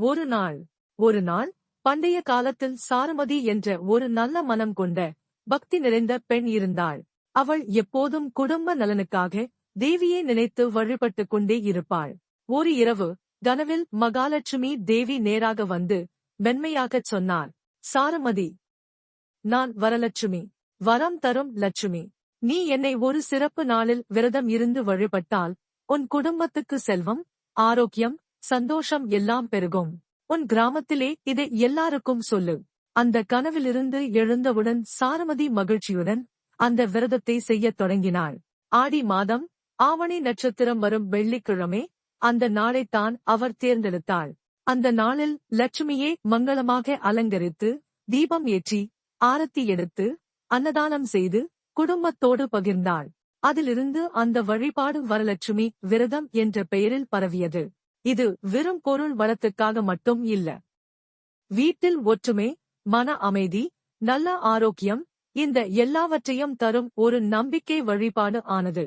ஒரு நாள் பண்டைய காலத்தில் சாருமதி என்ற ஒரு நல்ல மனம் கொண்ட பக்தி நிறைந்த பெண் இருந்தாள். அவள் எப்போதும் குடும்ப நலனுக்காக தேவியை நினைத்து வழிபட்டுக் கொண்டே இருப்பாள். ஒரு இரவு கனவில் மகாலட்சுமி தேவி நேராக வந்து மென்மையாகச் சொன்னார், சாருமதி, நான் வரலட்சுமி, வரம் தரும் லட்சுமி. நீ என்னை ஒரு சிறப்பு நாளில் விரதம் இருந்து வழிபட்டால் உன் குடும்பத்துக்கு செல்வம், ஆரோக்கியம், சந்தோஷம் எல்லாம் பெருகும். உன் கிராமத்திலே இதை எல்லாருக்கும் சொல்லு. அந்த கனவிலிருந்து எழுந்தவுடன் சாருமதி மகிழ்ச்சியுடன் அந்த விரதத்தை செய்யத் தொடங்கினாள். ஆடி மாதம் ஆவணி நட்சத்திரம் வரும் வெள்ளிக்கிழமை அந்த நாளைத்தான் அவர் தேர்ந்தெடுத்தாள். அந்த நாளில் லட்சுமியே மங்களமாக அலங்கரித்து தீபம் ஏற்றி ஆரத்தி எடுத்து அன்னதானம் செய்து குடும்பத்தோடு பகிர்ந்தாள். அதிலிருந்து அந்த வழிபாடு வரலட்சுமி விரதம் என்ற பெயரில் பரவியது. இது வெறும் பொருள் வளத்துக்காக மட்டும் இல்ல, வீட்டில் ஒற்றுமை, மன அமைதி, நல்ல ஆரோக்கியம், இந்த எல்லாவற்றையும் தரும் ஒரு நம்பிக்கை வழிபாடு ஆனது.